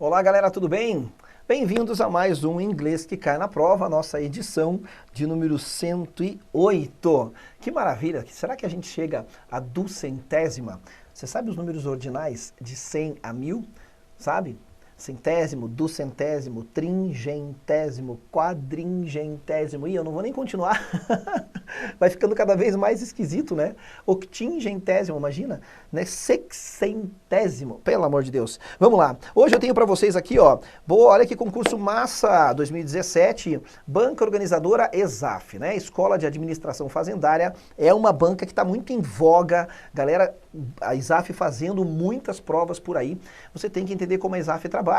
Olá galera, tudo bem? Bem-vindos a mais um Inglês que Cai na Prova, nossa edição de número 108. Que maravilha! Será que a gente chega à duzentésima? Você sabe os números ordinais de 100 a 1000? Sabe? Centésimo, duzentésimo, tringentésimo, quadringentésimo. E eu não vou nem continuar. Vai ficando cada vez mais esquisito, né? Octingentésimo, imagina, né? Sexcentésimo, pelo amor de Deus. Vamos lá. Hoje eu tenho para vocês aqui, ó, olha que concurso massa 2017, banca organizadora ESAF, né? Escola de Administração Fazendária, é uma banca que está muito em voga, galera, a ESAF fazendo muitas provas por aí. Você tem que entender como a ESAF trabalha.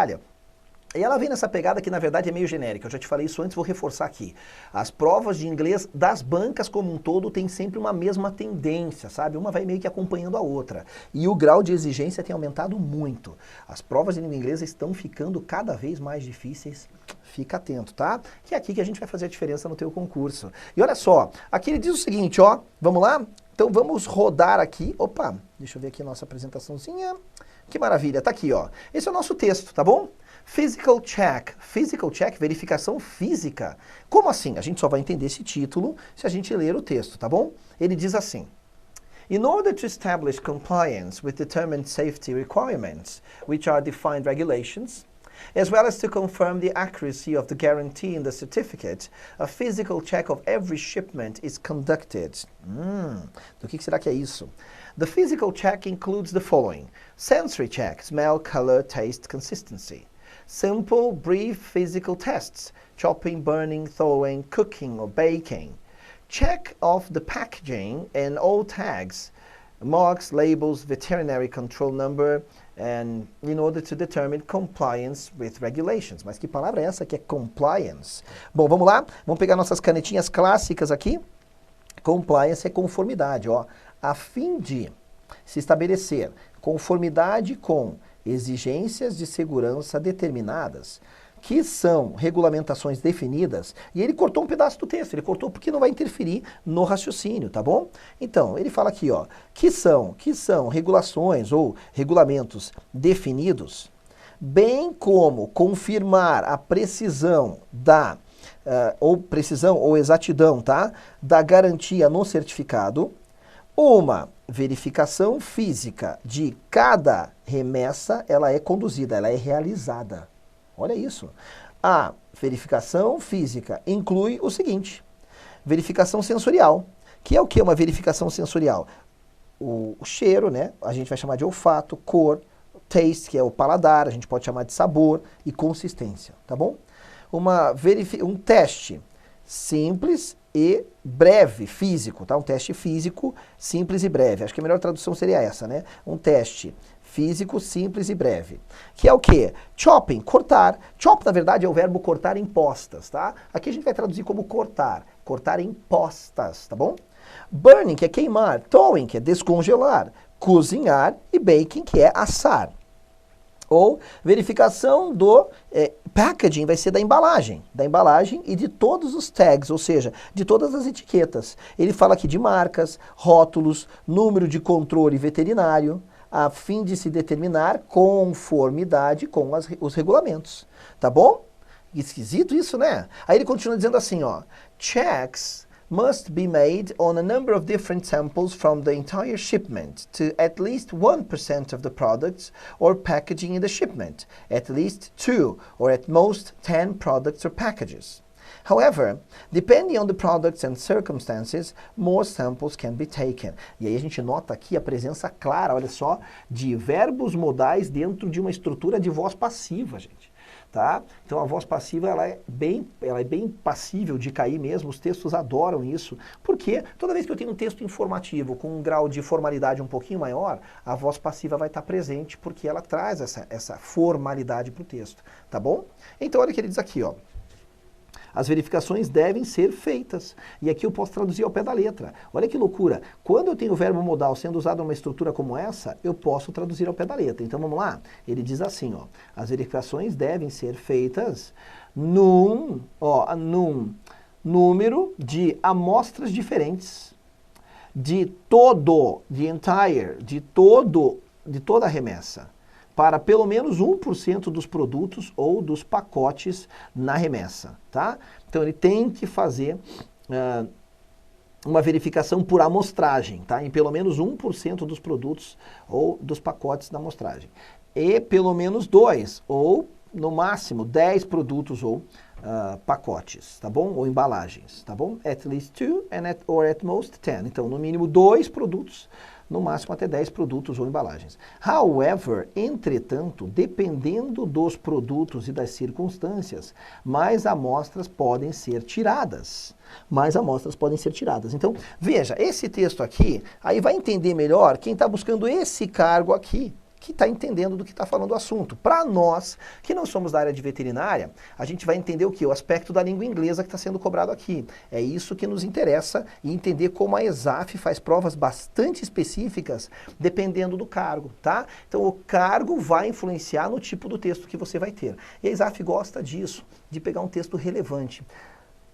E ela vem nessa pegada que na verdade é meio genérica, eu já te falei isso antes, vou reforçar aqui. As provas de inglês das bancas como um todo tem sempre uma mesma tendência, sabe? Uma vai meio que acompanhando a outra. E o grau de exigência tem aumentado muito. As provas de língua inglesa estão ficando cada vez mais difíceis. Fica atento, tá? Que é aqui que a gente vai fazer a diferença no teu concurso. E olha só, aqui ele diz o seguinte, ó, vamos lá? Então vamos rodar aqui, opa, deixa eu ver aqui a nossa apresentaçãozinha. Que maravilha, tá aqui, ó. Esse é o nosso texto, tá bom? Physical check, verificação física. Como assim? A gente só vai entender esse título se a gente ler o texto, tá bom? Ele diz assim: In order to establish compliance with determined safety requirements, which are defined regulations, as well as to confirm the accuracy of the guarantee in the certificate, a physical check of every shipment is conducted. Do que será que é isso? The physical check includes the following: sensory check, smell, color, taste, consistency. Simple, brief physical tests, chopping, burning, thawing, cooking or baking. Check of the packaging and all tags, marks, labels, veterinary control number, and in order to determine compliance with regulations. Mas que palavra é essa que é compliance? Bom, vamos lá? Vamos pegar nossas canetinhas clássicas aqui. Compliance é conformidade, ó. A fim de se estabelecer conformidade com exigências de segurança determinadas, que são regulamentações definidas, e ele cortou um pedaço do texto, ele cortou porque não vai interferir no raciocínio, tá bom? Então, ele fala aqui, ó, que são regulações ou regulamentos definidos, bem como confirmar a precisão da, precisão ou exatidão, tá? Da garantia no certificado, uma verificação física de cada remessa, ela é conduzida, ela é realizada. Olha isso. A verificação física inclui o seguinte: verificação sensorial. Que é o que? Uma verificação sensorial? O cheiro, né? A gente vai chamar de olfato, cor, taste, que é o paladar, a gente pode chamar de sabor e consistência, tá bom? Um teste simples e breve, físico, tá? Um teste físico, simples e breve. Acho que a melhor tradução seria essa, né? Um teste físico, simples e breve. Que é o quê? Chopping, cortar. Chop, na verdade, é o verbo cortar em postas, tá? Aqui a gente vai traduzir como cortar. Cortar em postas, tá bom? Burning, que é queimar. Thawing, que é descongelar. Cozinhar. E baking, que é assar. Ou verificação do packaging, vai ser da embalagem e de todos os tags, ou seja, de todas as etiquetas. Ele fala aqui de marcas, rótulos, número de controle veterinário, a fim de se determinar conformidade com os regulamentos. Tá bom? Esquisito isso, né? Aí ele continua dizendo assim, ó, checks must be made on a number of different samples from the entire shipment to at least 1% of the products or packaging in the shipment, at least 2 or at most 10 products or packages. However, depending on the products and circumstances, more samples can be taken. E aí a gente nota aqui a presença clara, olha só, de verbos modais dentro de uma estrutura de voz passiva, gente. Tá? Então a voz passiva ela é bem passível de cair mesmo, os textos adoram isso, porque toda vez que eu tenho um texto informativo com um grau de formalidade um pouquinho maior, a voz passiva vai estar presente porque ela traz essa formalidade para o texto, tá bom? Então olha o que ele diz aqui, ó. As verificações devem ser feitas. E aqui eu posso traduzir ao pé da letra. Olha que loucura. Quando eu tenho o verbo modal sendo usado numa estrutura como essa, eu posso traduzir ao pé da letra. Então vamos lá? Ele diz assim, ó. As verificações devem ser feitas num número de amostras diferentes de toda a remessa. para pelo menos 1% dos produtos ou dos pacotes na remessa, tá? Então ele tem que fazer uma verificação por amostragem, tá? Em pelo menos 1% dos produtos ou dos pacotes da amostragem. E pelo menos 2, ou no máximo 10 produtos ou pacotes, tá bom? Ou embalagens, tá bom? At least 2 or at most 10. Então, no mínimo 2 produtos, no máximo até 10 produtos ou embalagens. However, entretanto, dependendo dos produtos e das circunstâncias, mais amostras podem ser tiradas. Mais amostras podem ser tiradas. Então, veja, esse texto aqui, aí vai entender melhor quem está buscando esse cargo aqui, que está entendendo do que está falando o assunto. Para nós, que não somos da área de veterinária, a gente vai entender o quê? O aspecto da língua inglesa que está sendo cobrado aqui. É isso que nos interessa e entender como a ESAF faz provas bastante específicas dependendo do cargo, tá? Então o cargo vai influenciar no tipo do texto que você vai ter. E a ESAF gosta disso, de pegar um texto relevante.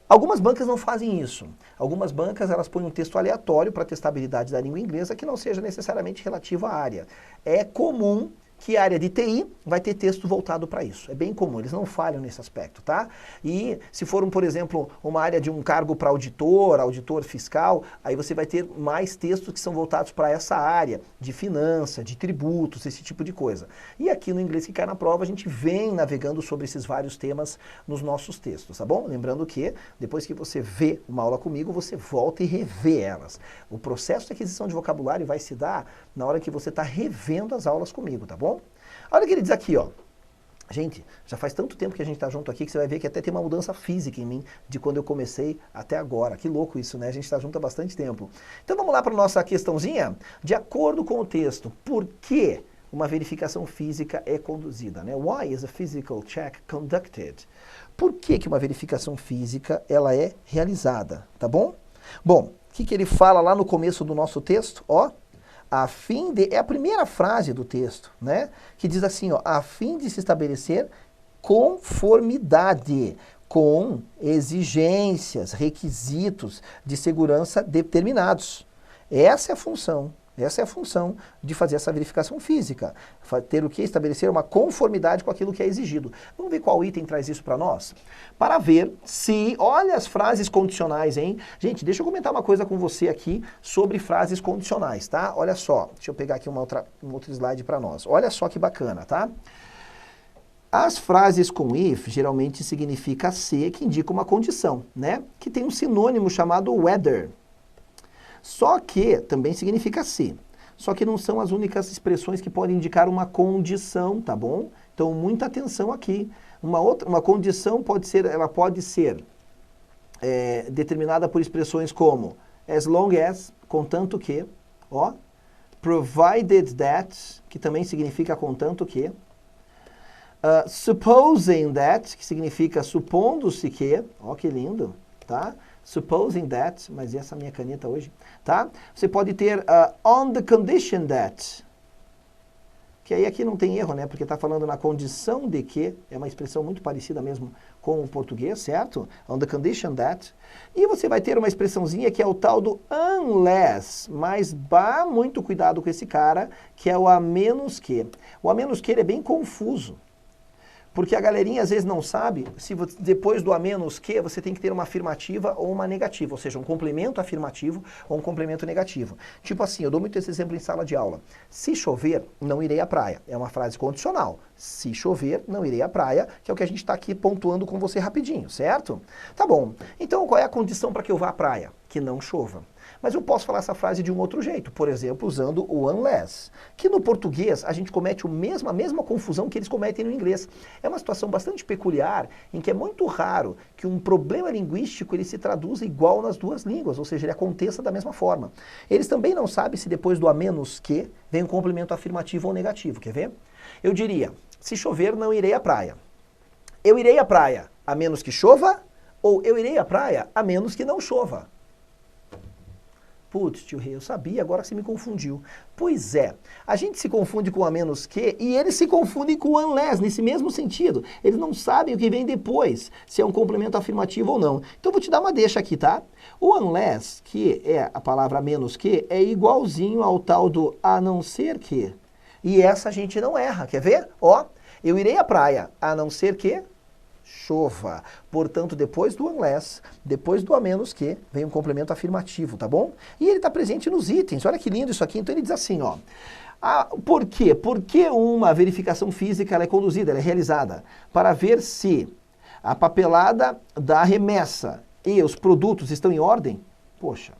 Algumas bancas não fazem isso. Algumas bancas elas põem um texto aleatório para testar a habilidade da língua inglesa que não seja necessariamente relativo à área. É comum que a área de TI vai ter texto voltado para isso. É bem comum, eles não falham nesse aspecto, tá? E se for, por exemplo, uma área de um cargo para auditor fiscal, aí você vai ter mais textos que são voltados para essa área, de finança, de tributos, esse tipo de coisa. E aqui no Inglês que Cai na Prova, a gente vem navegando sobre esses vários temas nos nossos textos, tá bom? Lembrando que depois que você vê uma aula comigo, você volta e revê elas. O processo de aquisição de vocabulário vai se dar na hora que você está revendo as aulas comigo, tá bom? Olha o que ele diz aqui, ó. Gente, já faz tanto tempo que a gente está junto aqui que você vai ver que até tem uma mudança física em mim de quando eu comecei até agora. Que louco isso, né? A gente está junto há bastante tempo. Então vamos lá para a nossa questãozinha? De acordo com o texto, por que uma verificação física é conduzida, né? Why is a physical check conducted? Por que uma verificação física ela é realizada, tá bom? Bom, o que ele fala lá no começo do nosso texto? Ó, é a primeira frase do texto, né? Que diz assim, ó, a fim de se estabelecer conformidade com exigências, requisitos de segurança determinados. Essa é a função. Essa é a função de fazer essa verificação física. Ter o que? Estabelecer uma conformidade com aquilo que é exigido. Vamos ver qual item traz isso para nós? Para ver se... Olha as frases condicionais, hein? Gente, deixa eu comentar uma coisa com você aqui sobre frases condicionais, tá? Olha só. Deixa eu pegar aqui um outro slide para nós. Olha só que bacana, tá? As frases com if geralmente significa se, que indica uma condição, né? Que tem um sinônimo chamado whether. Só que também significa se. Só que não são as únicas expressões que podem indicar uma condição, tá bom? Então, muita atenção aqui. Uma condição pode ser determinada por expressões como as long as, contanto que, ó, provided that, que também significa contanto que, supposing that, que significa supondo-se que, ó que lindo, tá? Supposing that, mas essa minha caneta hoje, tá? Você pode ter on the condition that, que aí aqui não tem erro, né? Porque está falando na condição de que, é uma expressão muito parecida mesmo com o português, certo? On the condition that. E você vai ter uma expressãozinha que é o tal do unless, mas muito cuidado com esse cara, que é o a menos que. O a menos que ele é bem confuso. Porque a galerinha às vezes não sabe se depois do a menos que você tem que ter uma afirmativa ou uma negativa, ou seja, um complemento afirmativo ou um complemento negativo. Tipo assim, eu dou muito esse exemplo em sala de aula. Se chover, não irei à praia. É uma frase condicional. Se chover, não irei à praia, que é o que a gente está aqui pontuando com você rapidinho, certo? Tá bom. Então qual é a condição para que eu vá à praia? Que não chova. Mas eu posso falar essa frase de um outro jeito, por exemplo, usando o unless, que no português a gente comete a mesma confusão que eles cometem no inglês. É uma situação bastante peculiar, em que é muito raro que um problema linguístico ele se traduza igual nas duas línguas, ou seja, ele aconteça da mesma forma. Eles também não sabem se depois do a menos que vem um complemento afirmativo ou negativo, quer ver? Eu diria, se chover não irei à praia. Eu irei à praia a menos que chova, ou eu irei à praia a menos que não chova. Putz, tio Rei, eu sabia, agora você me confundiu. Pois é, a gente se confunde com a menos que e eles se confundem com o unless, nesse mesmo sentido. Eles não sabem o que vem depois, se é um complemento afirmativo ou não. Então eu vou te dar uma deixa aqui, tá? O unless, que é a palavra menos que, é igualzinho ao tal do a não ser que. E essa a gente não erra, quer ver? Ó, eu irei à praia, a não ser que chova. Portanto, depois do unless, depois do a menos que, vem um complemento afirmativo, tá bom? E ele está presente nos itens, olha que lindo isso aqui. Então ele diz assim, ó. Por quê? Porque uma verificação física ela é conduzida, ela é realizada para ver se a papelada da remessa e os produtos estão em ordem. Poxa,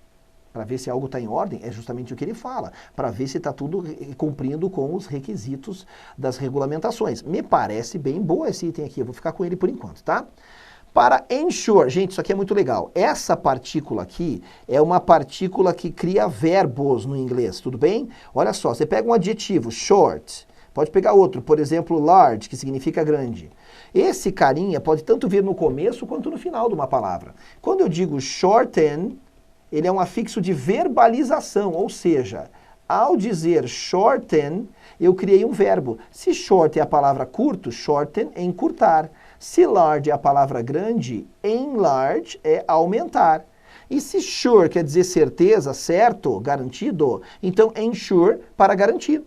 para ver se algo está em ordem, é justamente o que ele fala, para ver se está tudo cumprindo com os requisitos das regulamentações. Me parece bem boa esse item aqui, eu vou ficar com ele por enquanto, tá? Para ensure, gente, isso aqui é muito legal. Essa partícula aqui é uma partícula que cria verbos no inglês, tudo bem? Olha só, você pega um adjetivo, short, pode pegar outro, por exemplo, large, que significa grande. Esse carinha pode tanto vir no começo quanto no final de uma palavra. Quando eu digo shorten, ele é um afixo de verbalização, ou seja, ao dizer shorten, eu criei um verbo. Se short é a palavra curto, shorten é encurtar. Se large é a palavra grande, enlarge é aumentar. E se sure quer dizer certeza, certo, garantido, então ensure para garantir.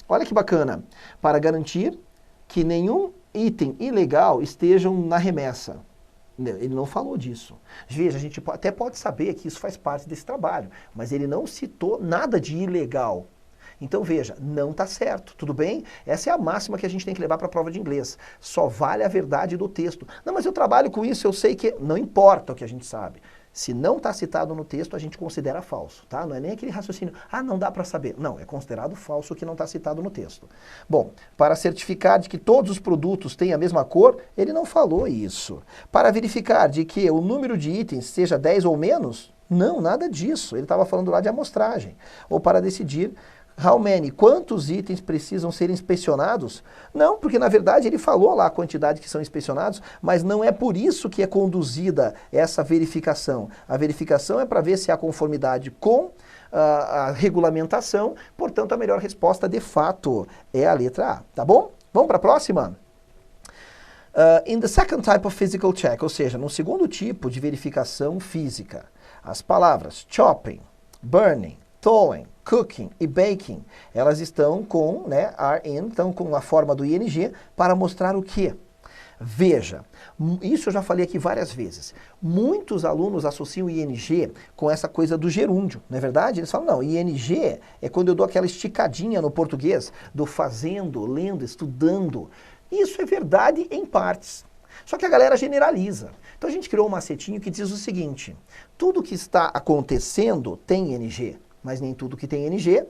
Olha que bacana. Para garantir que nenhum item ilegal estejam na remessa. Ele não falou disso. Veja, a gente até pode saber que isso faz parte desse trabalho, mas ele não citou nada de ilegal. Então veja, não está certo, tudo bem? Essa é a máxima que a gente tem que levar para a prova de inglês. Só vale a verdade do texto. Não, mas eu trabalho com isso, eu sei que... Não importa o que a gente sabe. Se não está citado no texto, a gente considera falso, tá? Não é nem aquele raciocínio, não dá para saber. Não, é considerado falso o que não está citado no texto. Bom, para certificar de que todos os produtos têm a mesma cor, ele não falou isso. Para verificar de que o número de itens seja 10 ou menos, não, nada disso. Ele estava falando lá de amostragem. Ou para decidir how many, quantos itens precisam ser inspecionados? Não, porque na verdade ele falou lá a quantidade que são inspecionados, mas não é por isso que é conduzida essa verificação. A verificação é para ver se há conformidade com a regulamentação, portanto a melhor resposta de fato é a letra A, tá bom? Vamos para a próxima? In the second type of physical check, ou seja, no segundo tipo de verificação física, as palavras chopping, burning, thawing, cooking e baking, elas estão com, are in, estão com a forma do ing para mostrar o quê? Veja, isso eu já falei aqui várias vezes. Muitos alunos associam o ing com essa coisa do gerúndio, não é verdade? Eles falam, não, ing é quando eu dou aquela esticadinha no português, do fazendo, lendo, estudando. Isso é verdade em partes. Só que a galera generaliza. Então a gente criou um macetinho que diz o seguinte, tudo que está acontecendo tem ing, mas nem tudo que tem ing.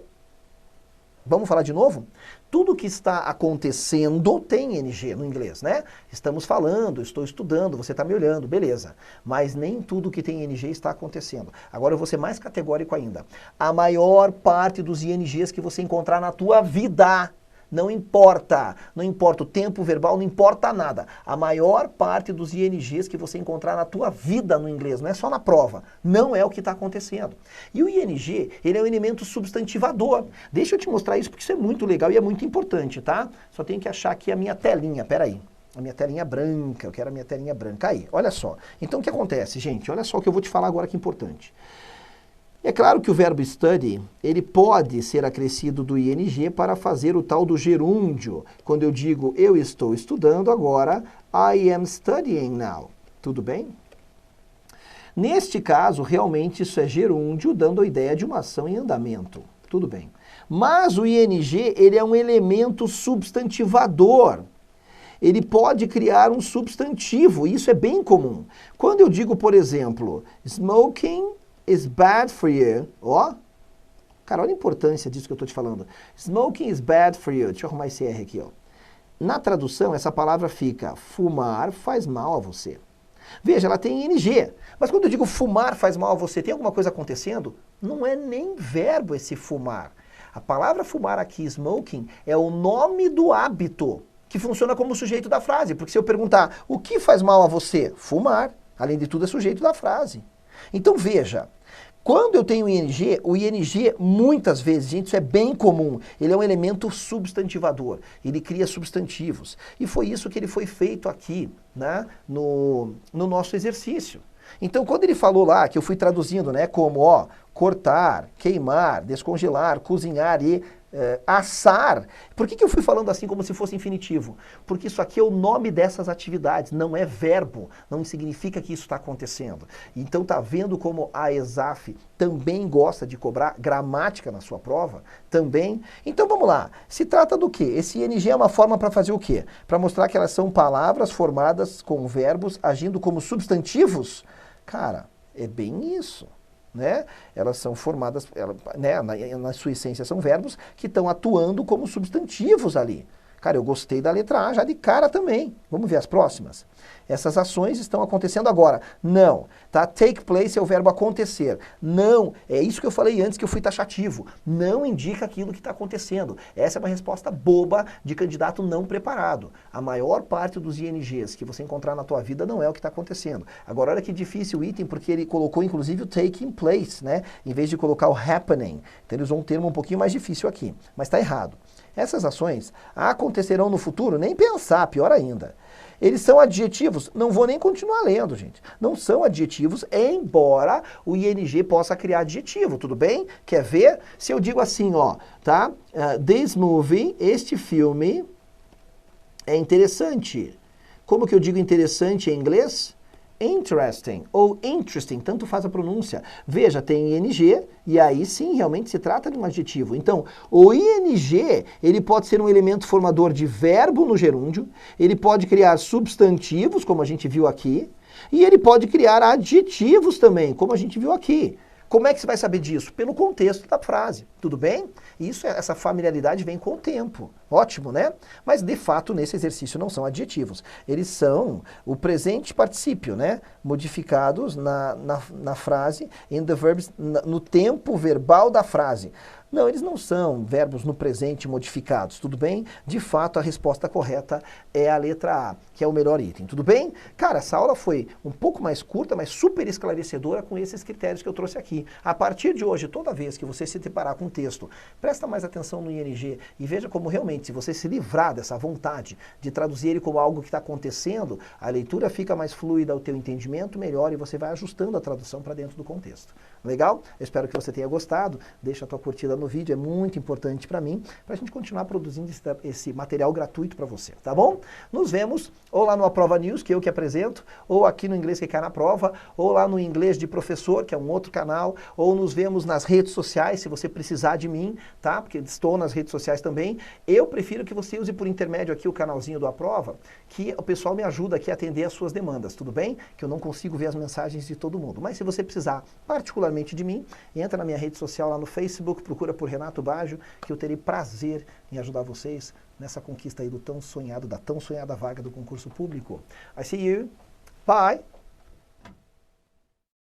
Vamos falar de novo? Tudo que está acontecendo tem ing no inglês, né? Estamos falando, estou estudando, você está me olhando, beleza. Mas nem tudo que tem ing está acontecendo. Agora eu vou ser mais categórico ainda. A maior parte dos ings que você encontrar na tua vida, não importa o tempo verbal, não importa nada. A maior parte dos INGs que você encontrar na tua vida no inglês, não é só na prova, não é o que está acontecendo. E o ING, ele é um elemento substantivador. Deixa eu te mostrar isso porque isso é muito legal e é muito importante, tá? Só tenho que achar aqui a minha telinha, peraí. A minha telinha branca, eu quero a minha telinha branca. Aí, olha só. Então o que acontece, gente? Olha só o que eu vou te falar agora que é importante. É claro que o verbo study, ele pode ser acrescido do ing para fazer o tal do gerúndio. Quando eu digo eu estou estudando agora, I am studying now. Tudo bem? Neste caso, realmente isso é gerúndio, dando a ideia de uma ação em andamento. Tudo bem. Mas o ing, ele é um elemento substantivador. Ele pode criar um substantivo, e isso é bem comum. Quando eu digo, por exemplo, smoking is bad for you. Ó, cara, olha a importância disso que eu estou te falando. Smoking is bad for you. Deixa eu arrumar esse R aqui, ó. Na tradução, essa palavra fica fumar faz mal a você. Veja, ela tem ing. Mas quando eu digo fumar faz mal a você, tem alguma coisa acontecendo? Não é nem verbo esse fumar. A palavra fumar aqui, smoking, é o nome do hábito, que funciona como sujeito da frase. Porque se eu perguntar, o que faz mal a você? Fumar. Além de tudo, é sujeito da frase. Então veja, quando eu tenho o ing muitas vezes, gente, isso é bem comum, ele é um elemento substantivador, ele cria substantivos. E foi isso que ele foi feito aqui, né, no nosso exercício. Então quando ele falou lá, que eu fui traduzindo, né, como, ó, cortar, queimar, descongelar, cozinhar e assar. Por que eu fui falando assim como se fosse infinitivo? Porque isso aqui é o nome dessas atividades, não é verbo, não significa que isso está acontecendo. Então tá vendo como a ESAF também gosta de cobrar gramática na sua prova? Também. Então vamos lá, se trata do quê? Esse ING é uma forma para fazer o quê? Para mostrar que elas são palavras formadas com verbos agindo como substantivos? Cara, é bem isso. Né? Elas são formadas, né, na sua essência são verbos que estão atuando como substantivos ali. Cara, eu gostei da letra A já de cara também. Vamos ver as próximas? Essas ações estão acontecendo agora. Não, tá? Take place é o verbo acontecer. Não, é isso que eu falei antes que eu fui taxativo. Não indica aquilo que está acontecendo. Essa é uma resposta boba de candidato não preparado. A maior parte dos INGs que você encontrar na tua vida não é o que está acontecendo. Agora, olha que difícil o item, porque ele colocou inclusive o taking place, né? Em vez de colocar o happening. Então eles usam um termo um pouquinho mais difícil aqui. Mas está errado. Essas ações acontecerão no futuro? Nem pensar, pior ainda. Eles são adjetivos? Não vou nem continuar lendo, gente. Não são adjetivos, embora o ING possa criar adjetivo, tudo bem? Quer ver? Se eu digo assim, ó, tá? This movie, este filme, é interessante. Como que eu digo interessante em inglês? Interesting ou interesting, tanto faz a pronúncia. Veja, tem ING e aí sim realmente se trata de um adjetivo. Então, o ING, ele pode ser um elemento formador de verbo no gerúndio, ele pode criar substantivos, como a gente viu aqui, e ele pode criar adjetivos também, como a gente viu aqui. Como é que você vai saber disso? Pelo contexto da frase, tudo bem? Essa familiaridade vem com o tempo. Ótimo, né? Mas, de fato, nesse exercício não são adjetivos. Eles são o presente particípio, né? Modificados na frase, in the verbs, no tempo verbal da frase. Não, eles não são verbos no presente modificados, tudo bem? De fato, a resposta correta é a letra A, que é o melhor item, tudo bem? Cara, essa aula foi um pouco mais curta, mas super esclarecedora com esses critérios que eu trouxe aqui. A partir de hoje, toda vez que você se deparar com um texto, presta mais atenção no ING e veja como realmente, se você se livrar dessa vontade de traduzir ele como algo que está acontecendo, a leitura fica mais fluida, o teu entendimento melhor e você vai ajustando a tradução para dentro do contexto. Legal? Eu espero que você tenha gostado. Deixa a tua curtida no vídeo, é muito importante para mim, para a gente continuar produzindo esse material gratuito para você, tá bom? Nos vemos ou lá no Aprova News, que eu que apresento, ou aqui no Inglês que cai na prova, ou lá no Inglês de Professor, que é um outro canal, ou nos vemos nas redes sociais, se você precisar de mim, tá? Porque estou nas redes sociais também. Eu prefiro que você use por intermédio aqui o canalzinho do Aprova, que o pessoal me ajuda aqui a atender as suas demandas, tudo bem? Que eu não consigo ver as mensagens de todo mundo. Mas se você precisar particularmente de mim, entra na minha rede social lá no Facebook, procura por Renato Baggio, que eu terei prazer em ajudar vocês nessa conquista aí da tão sonhada vaga do concurso público. I see you. Bye.